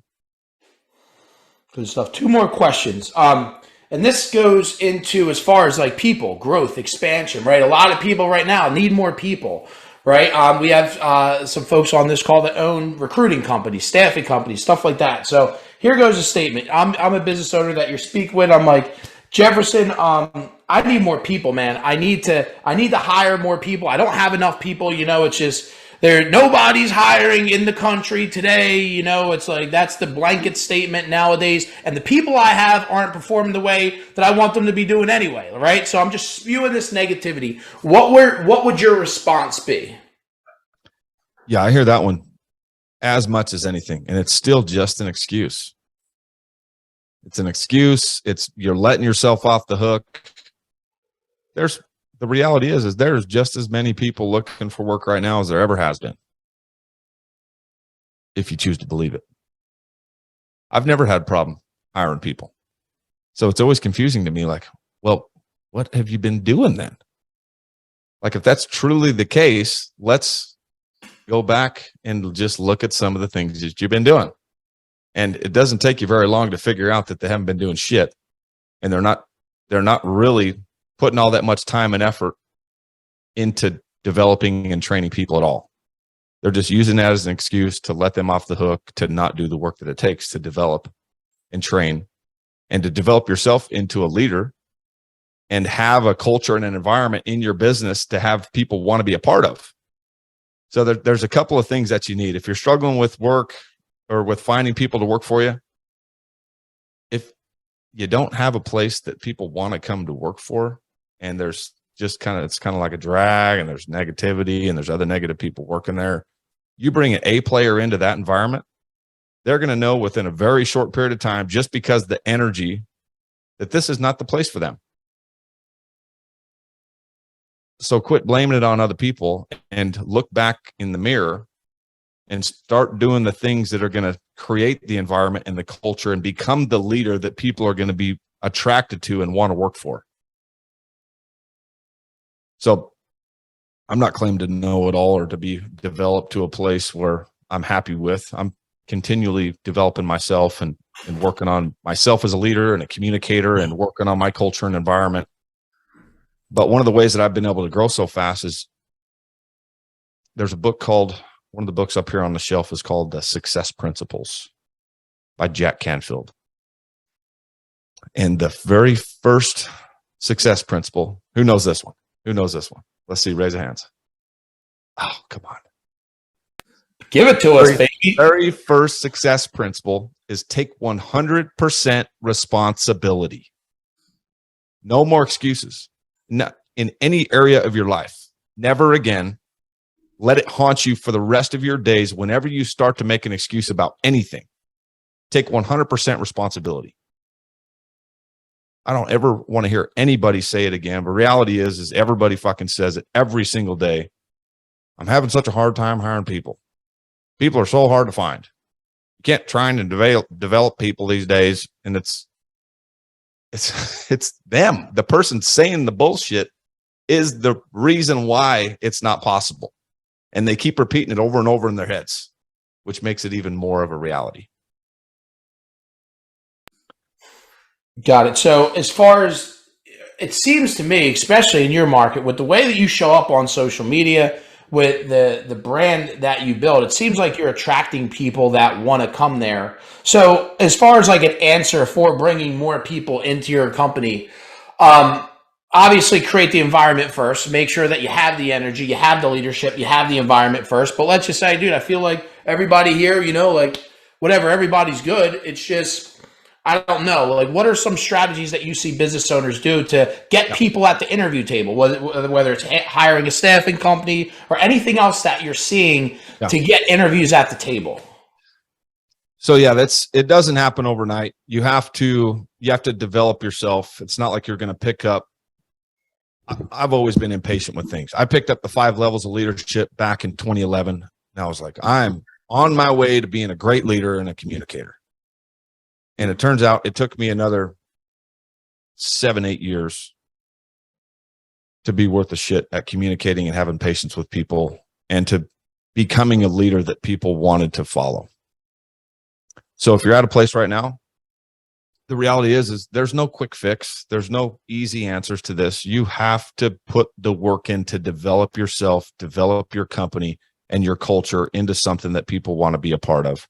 Good stuff. 2 more questions. And this goes into as far as like people, growth, expansion, right? A lot of people right now need more people, right? We have some folks on this call that own recruiting companies, staffing companies, stuff like that. So here goes a statement. I'm a business owner that you speak with. I'm like, Jefferson, I need more people, man. I need to hire more people. I don't have enough people. It's just nobody's hiring in the country today. It's like that's the blanket statement nowadays. And the people I have aren't performing the way that I want them to be doing anyway, right? So I'm just spewing this negativity. What would your response be? Yeah, I hear that one as much as anything. And it's still just an excuse. It's an excuse. You're letting yourself off the hook. The reality is there's just as many people looking for work right now as there ever has been, if you choose to believe it. I've never had a problem hiring people. So it's always confusing to me, like, well, what have you been doing then? Like, if that's truly the case, let's go back and just look at some of the things that you've been doing. And it doesn't take you very long to figure out that they haven't been doing shit. And they're not really putting all that much time and effort into developing and training people at all. They're just using that as an excuse to let them off the hook, to not do the work that it takes to develop and train and to develop yourself into a leader and have a culture and an environment in your business to have people want to be a part of. So there's a couple of things that you need. If you're struggling with work or with finding people to work for you, if you don't have a place that people want to come to work for, and there's just it's kind of like a drag, and there's negativity and there's other negative people working there, you bring an A player into that environment, they're going to know within a very short period of time, just because the energy, that this is not the place for them. So quit blaming it on other people and look back in the mirror and start doing the things that are going to create the environment and the culture and become the leader that people are going to be attracted to and want to work for. So I'm not claiming to know it all or to be developed to a place where I'm happy with. I'm continually developing myself and working on myself as a leader and a communicator and working on my culture and environment. But one of the ways that I've been able to grow so fast is there's a book called, one of the books up here on the shelf is called The Success Principles by Jack Canfield. And the very first success principle, who knows this one? Who knows this one? Let's see, raise your hands. Oh, come on. Give it to us, baby. Very first success principle is take 100% responsibility. No more excuses. No, in any area of your life. Never again. Let it haunt you for the rest of your days. Whenever you start to make an excuse about anything, take 100% responsibility. I don't ever want to hear anybody say it again, but reality is everybody fucking says it every single day. I'm having such a hard time hiring people. People are so hard to find. You can't try and develop people these days, and it's them. The person saying the bullshit is the reason why it's not possible. And they keep repeating it over and over in their heads, which makes it even more of a reality. Got it. So as far as it seems to me, especially in your market, with the way that you show up on social media, with the brand that you build, it seems like you're attracting people that want to come there. So as far as like an answer for bringing more people into your company, obviously create the environment first. Make sure that you have the energy, you have the leadership, you have the environment first. But let's just say, dude, I feel like everybody here, like whatever, everybody's good. It's just, I don't know. Like, what are some strategies that you see business owners do to get people at the interview table, whether it's hiring a staffing company or anything else that you're seeing to get interviews at the table? So yeah, it doesn't happen overnight. You have to develop yourself. It's not like you're going to pick up. I've always been impatient with things. I picked up the 5 levels of leadership back in 2011. And I was like, I'm on my way to being a great leader and a communicator. And it turns out it took me another 7-8 years to be worth a shit at communicating and having patience with people and to becoming a leader that people wanted to follow. So if you're at a place right now, the reality is there's no quick fix. There's no easy answers to this. You have to put the work in to develop yourself, develop your company and your culture into something that people want to be a part of.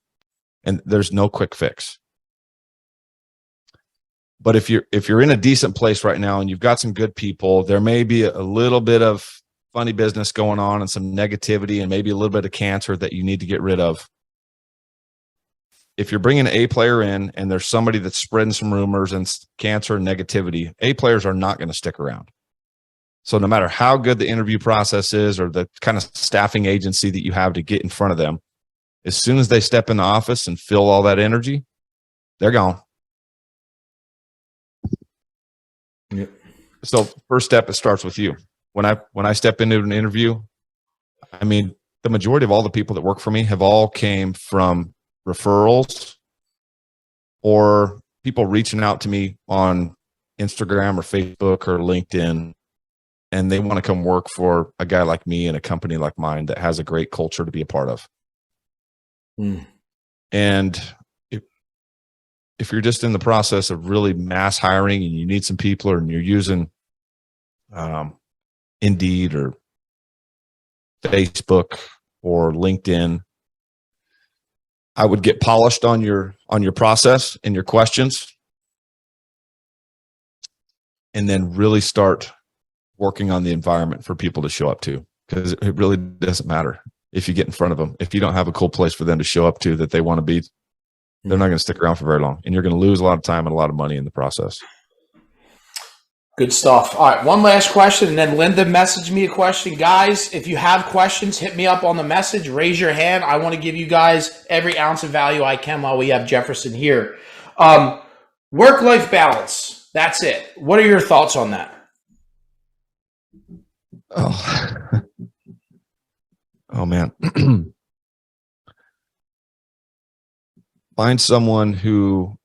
And there's no quick fix. But if you're in a decent place right now and you've got some good people, there may be a little bit of funny business going on and some negativity and maybe a little bit of cancer that you need to get rid of. If you're bringing an A player in and there's somebody that's spreading some rumors and cancer and negativity, A players are not going to stick around. So no matter how good the interview process is or the kind of staffing agency that you have to get in front of them, as soon as they step in the office and feel all that energy, they're gone. Yep. So first step, it starts with you. When I step into an interview, I mean, the majority of all the people that work for me have all came from referrals or people reaching out to me on Instagram or Facebook or LinkedIn, and they want to come work for a guy like me and a company like mine that has a great culture to be a part of. And if you're just in the process of really mass hiring and you need some people, and you're using Indeed or Facebook or LinkedIn, I would get polished on your process and your questions, and then really start working on the environment for people to show up to, because it really doesn't matter if you get in front of them. If you don't have a cool place for them to show up to that they want to be, they're not going to stick around for very long, and you're going to lose a lot of time and a lot of money in the process. Good stuff. All right, one last question, and then Linda messaged me a question. Guys, if you have questions, hit me up on the message. Raise your hand. I want to give you guys every ounce of value I can while we have Jefferson here. Work-life balance. That's it. What are your thoughts on that? Oh man. Find someone who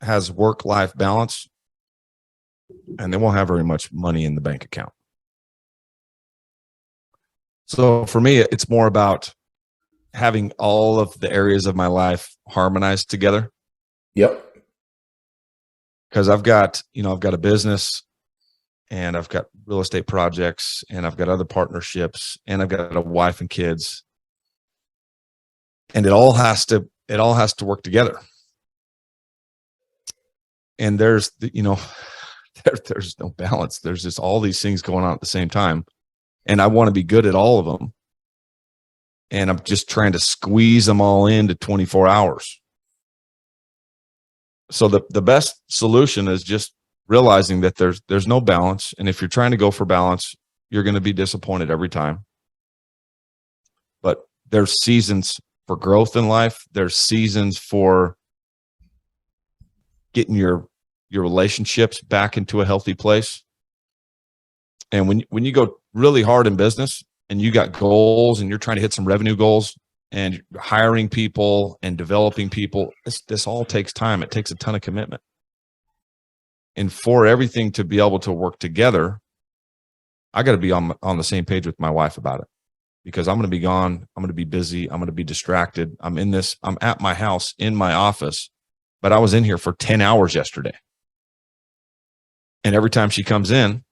has work-life balance, and they won't have very much money in the bank account. So for me, it's more about having all of the areas of my life harmonized together. Yep. Because I've got a business, and I've got real estate projects, and I've got other partnerships, and I've got a wife and kids, and it all has to work together. And there's there's no balance. There's just all these things going on at the same time, and I want to be good at all of them, and I'm just trying to squeeze them all into 24 hours. So the best solution is just realizing that there's no balance, and if you're trying to go for balance, you're going to be disappointed every time. But there's seasons for growth in life. There's seasons for getting your relationships back into a healthy place. And when you go really hard in business and you got goals and you're trying to hit some revenue goals and hiring people and developing people, this all takes time. It takes a ton of commitment. And for everything to be able to work together, I got to be on the same page with my wife about it, because I'm going to be gone. I'm going to be busy. I'm going to be distracted. I'm at my house in my office, but I was in here for 10 hours yesterday. And every time she comes in,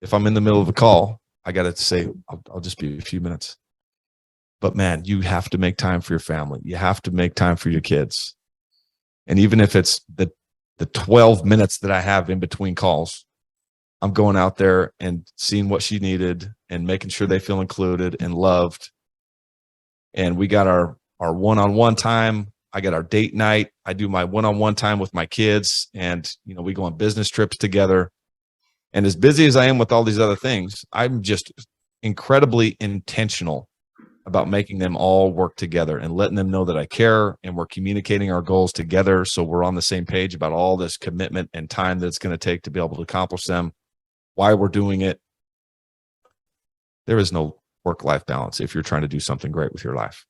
if I'm in the middle of a call, I got to say, I'll just be a few minutes. But man, you have to make time for your family. You have to make time for your kids. And even if it's the 12 minutes that I have in between calls, I'm going out there and seeing what she needed and making sure they feel included and loved. And we got our one-on-one time. I got our date night. I do my one-on-one time with my kids, and we go on business trips together. And as busy as I am with all these other things, I'm just incredibly intentional about making them all work together and letting them know that I care, and we're communicating our goals together, so we're on the same page about all this commitment and time that it's going to take to be able to accomplish them, why we're doing it. There is no work-life balance if you're trying to do something great with your life.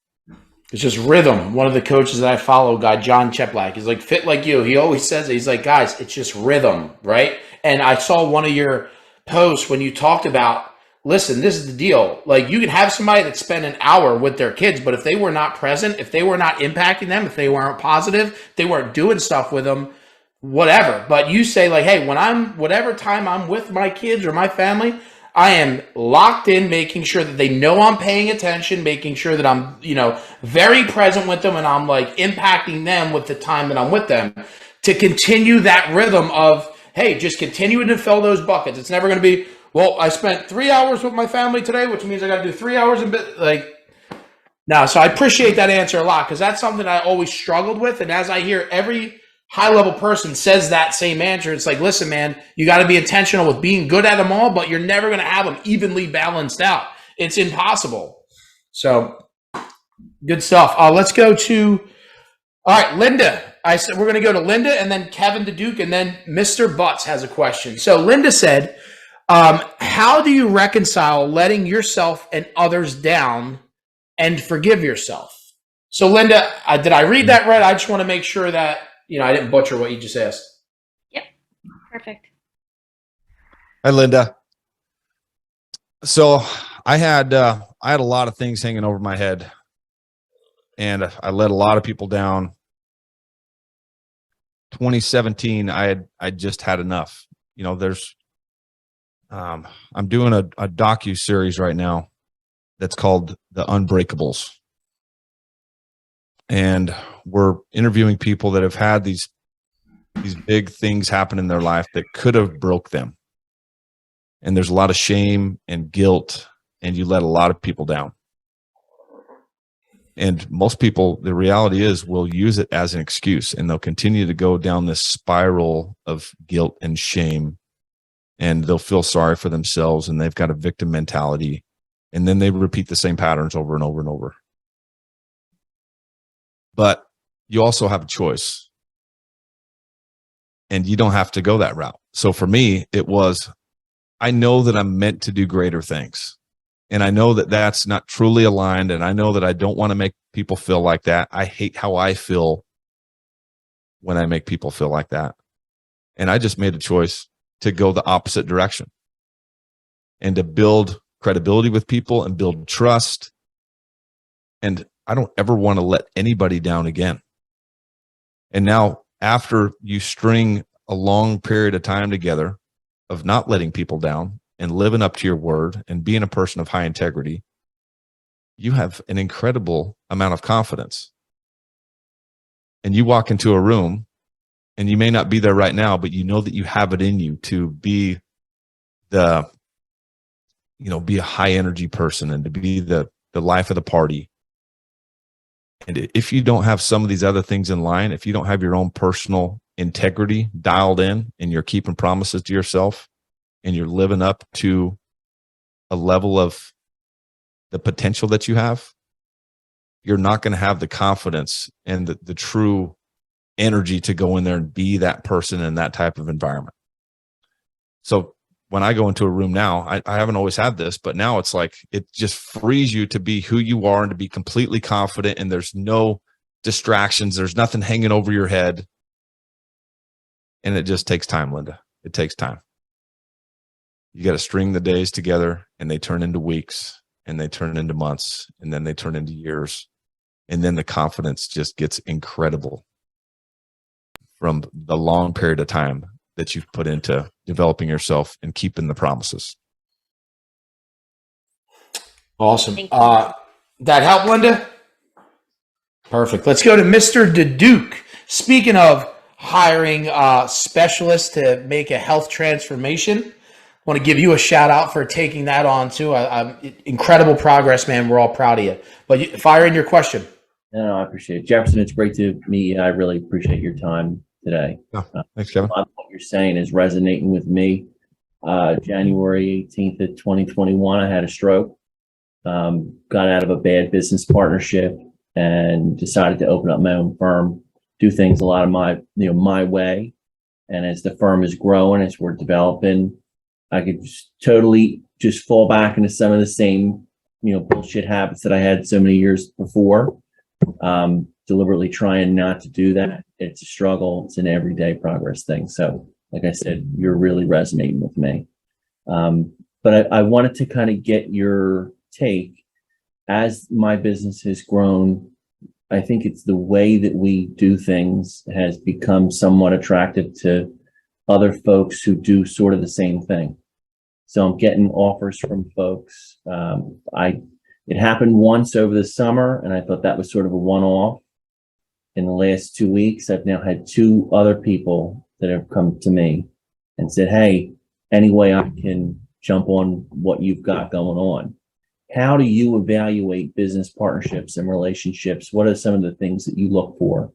It's just rhythm. One of the coaches that I follow, guy John Cheplack, is like fit like you. He always says it. He's like, guys, it's just rhythm, right? And I saw one of your posts when you talked about, listen, this is the deal. Like, you can have somebody that spent an hour with their kids, but if they were not present, if they were not impacting them, if they weren't positive, if they weren't doing stuff with them, whatever. But you say, like, hey, whatever time I'm with my kids or my family, I am locked in, making sure that they know I'm paying attention, making sure that I'm, very present with them, and I'm like impacting them with the time that I'm with them, to continue that rhythm of, hey, just continuing to fill those buckets. It's never going to be, well, I spent 3 hours with my family today, which means I got to do 3 hours in bit. No. So I appreciate that answer a lot, because that's something I always struggled with. And as I hear every high-level person says that same answer, it's like, listen, man, you got to be intentional with being good at them all, but you're never going to have them evenly balanced out. It's impossible. So good stuff. Let's go to, all right, Linda. I said we're going to go to Linda, and then Kevin the Duke, and then Mr. Butts has a question. So Linda said, how do you reconcile letting yourself and others down and forgive yourself? So Linda, did I read that right? I just want to make sure that I didn't butcher what you just asked. Yep, Perfect. Hi, Linda. So I had a lot of things hanging over my head, and I let a lot of people down. 2017, I just had enough. You know, I'm doing a docu series right now that's called The Unbreakables, and we're interviewing people that have had these big things happen in their life that could have broke them. And there's a lot of shame and guilt, and you let a lot of people down. And most people, the reality is, will use it as an excuse, and they'll continue to go down this spiral of guilt and shame, and they'll feel sorry for themselves, and they've got a victim mentality, and then they repeat the same patterns over and over and over. But you also have a choice, and you don't have to go that route. So for me, it was, I know that I'm meant to do greater things. And I know that that's not truly aligned. And I know that I don't want to make people feel like that. I hate how I feel when I make people feel like that. And I just made a choice to go the opposite direction and to build credibility with people and build trust. And I don't ever want to let anybody down again. And now, after you string a long period of time together of not letting people down and living up to your word and being a person of high integrity, you have an incredible amount of confidence. And you walk into a room, and you may not be there right now, but you know that you have it in you to be be a high energy person and to be the life of the party. And if you don't have some of these other things in line, if you don't have your own personal integrity dialed in, and you're keeping promises to yourself, and you're living up to a level of the potential that you have, you're not going to have the confidence and the true energy to go in there and be that person in that type of environment. So when I go into a room now, I haven't always had this, but now it's like, it just frees you to be who you are and to be completely confident. And there's no distractions. There's nothing hanging over your head. And it just takes time, Linda. It takes time. You got to string the days together, and they turn into weeks, and they turn into months, and then they turn into years. And then the confidence just gets incredible from the long period of time that you've put into developing yourself and keeping the promises. Awesome. Thank you. That help, Linda? Perfect. Let's go to Mr. DeDuke. Speaking of hiring specialists to make a health transformation, I want to give you a shout out for taking that on too. Incredible progress, man. We're all proud of you. But fire in your question. No, I appreciate it. Jefferson, it's great to meet you. I really appreciate your time today. Yeah, thanks, Kevin. A lot of what you're saying is resonating with me. January 18th of 2021, I had a stroke. Got out of a bad business partnership and decided to open up my own firm, do things a lot of my way. And as the firm is growing, as we're developing, I could totally just fall back into some of the same, bullshit habits that I had so many years before. Deliberately trying not to do that. It's a struggle. It's an everyday progress thing. So, like I said, you're really resonating with me. But I wanted to kind of get your take. As my business has grown, I think it's the way that we do things has become somewhat attractive to other folks who do sort of the same thing. So I'm getting offers from folks. It happened once over the summer, and I thought that was sort of a one-off. In the last 2 weeks, I've now had 2 other people that have come to me and said, hey, any way I can jump on what you've got going on. How do you evaluate business partnerships and relationships? What are some of the things that you look for?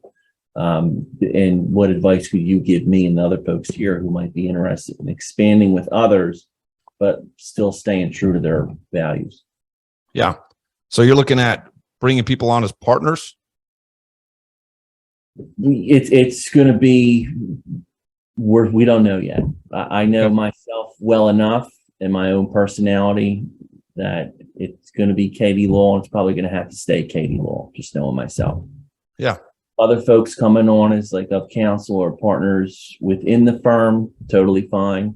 And what advice could you give me and the other folks here who might be interested in expanding with others, but still staying true to their values? Yeah. So you're looking at bringing people on as partners? It's going to be where we don't know yet. I know myself well enough and my own personality that it's going to be Katie Law. It's probably going to have to stay Katie Law, just knowing myself. Yeah. Other folks coming on as like of counsel or partners within the firm, totally fine.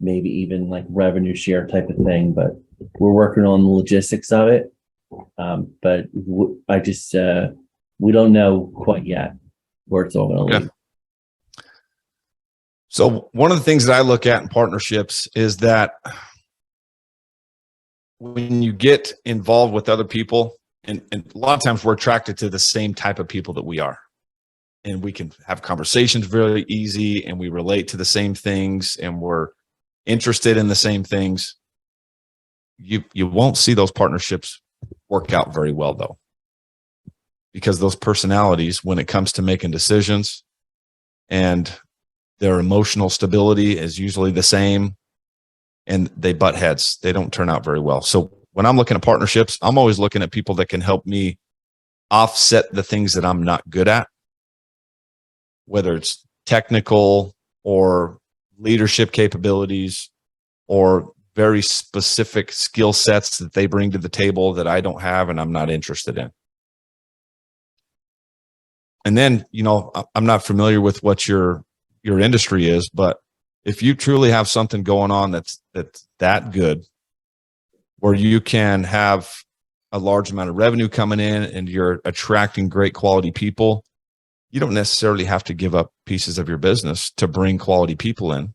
Maybe even like revenue share type of thing, but we're working on the logistics of it. But I just, we don't know quite yet where it's all going to lead. So one of the things that I look at in partnerships is that when you get involved with other people, and a lot of times we're attracted to the same type of people that we are, and we can have conversations very easy, and we relate to the same things, and we're interested in the same things. You won't see those partnerships work out very well, though, because those personalities, when it comes to making decisions, and their emotional stability is usually the same, and they butt heads. They don't turn out very well. So when I'm looking at partnerships, I'm always looking at people that can help me offset the things that I'm not good at, whether it's technical or leadership capabilities or very specific skill sets that they bring to the table that I don't have and I'm not interested in. And then, I'm not familiar with what your industry is, but if you truly have something going on that's that good, where you can have a large amount of revenue coming in and you're attracting great quality people, you don't necessarily have to give up pieces of your business to bring quality people in.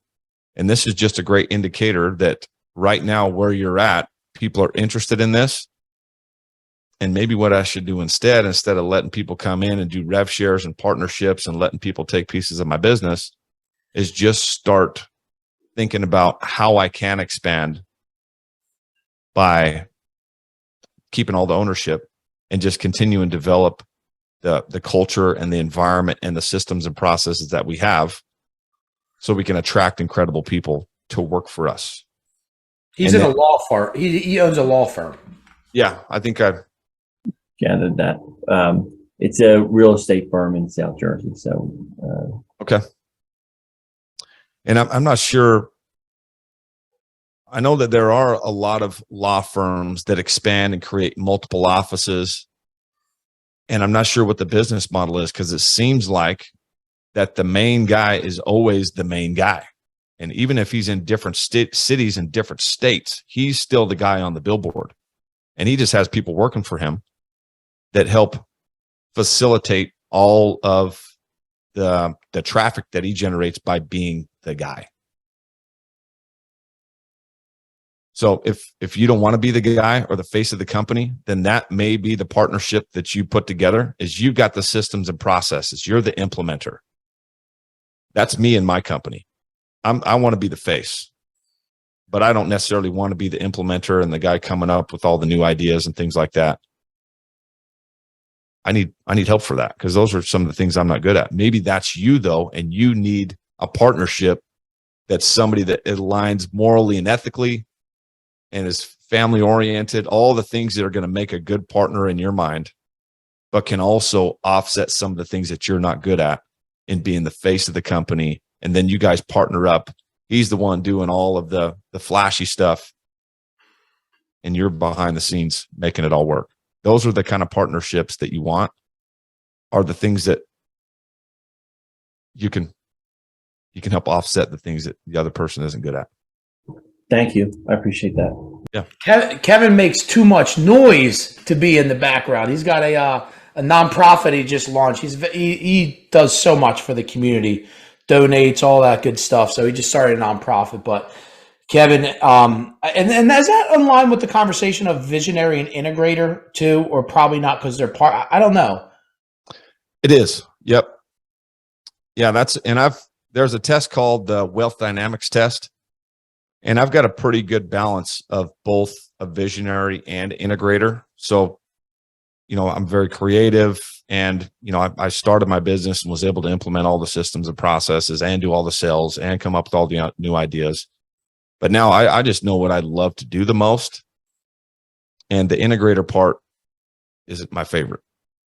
And this is just a great indicator that right now where you're at, people are interested in this. And maybe what I should do instead of letting people come in and do rev shares and partnerships and letting people take pieces of my business, is just start thinking about how I can expand by keeping all the ownership and just continue and develop the culture and the environment and the systems and processes that we have, so we can attract incredible people to work for us. He's in a law firm. He owns a law firm. Yeah, I think I've gathered that. It's a real estate firm in South Jersey. So, okay. And I'm not sure. I know that there are a lot of law firms that expand and create multiple offices. And I'm not sure what the business model is, because it seems like that the main guy is always the main guy. And even if he's in different cities and different states, he's still the guy on the billboard. And he just has people working for him that help facilitate all of the traffic that he generates by being the guy. So if you don't want to be the guy or the face of the company, then that may be the partnership that you put together. Is you've got the systems and processes. You're the implementer. That's me and my company. I want to be the face, but I don't necessarily want to be the implementer and the guy coming up with all the new ideas and things like that. I need help for that, because those are some of the things I'm not good at. Maybe that's you though, and you need a partnership that's somebody that aligns morally and ethically and is family oriented, all the things that are going to make a good partner in your mind, but can also offset some of the things that you're not good at in being the face of the company. And then you guys partner up. He's the one doing all of the flashy stuff, and you're behind the scenes making it all work. Those are the kind of partnerships that you want, are the things that you can help offset the things that the other person isn't good at. Thank you. I appreciate that. Yeah. Kevin makes too much noise to be in the background. He's got a nonprofit he just launched. He does so much for the community, donates, all that good stuff. So he just started a nonprofit. But Kevin, and is that in line with the conversation of visionary and integrator too, or probably not, because they're part? I don't know. It is. Yep. Yeah, there's a test called the Wealth Dynamics test. And I've got a pretty good balance of both a visionary and integrator. So, I'm very creative, and, I started my business and was able to implement all the systems and processes and do all the sales and come up with all the new ideas. But now I just know what I'd love to do the most. And the integrator part is my favorite.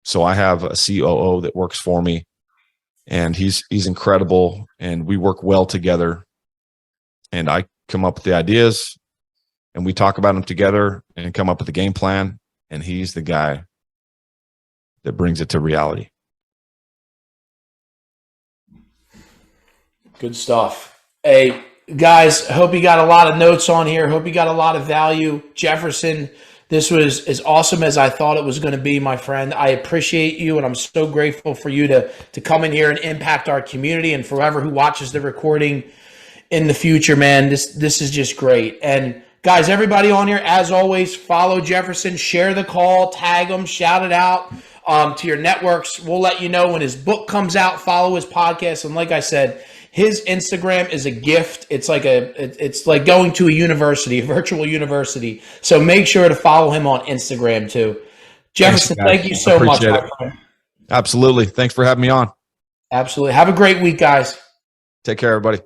So I have a COO that works for me, and he's incredible, and we work well together. And I come up with the ideas, and we talk about them together and come up with a game plan. And he's the guy that brings it to reality. Good stuff. Hey, guys, hope you got a lot of notes on here. Hope you got a lot of value. Jefferson, this was as awesome as I thought it was going to be, my friend. I appreciate you, and I'm so grateful for you to come in here and impact our community, and forever who watches the recording in the future, man. This is just great. And guys, everybody on here, as always, follow Jefferson, share the call, tag him, shout it out to your networks. We'll let you know when his book comes out. Follow his podcast, and like I said, his Instagram is a gift. It's like going to a university, a virtual university. So make sure to follow him on Instagram too. Jefferson, thank you so much, my friend. Absolutely. Thanks for having me on. Absolutely. Have a great week, guys. Take care, everybody.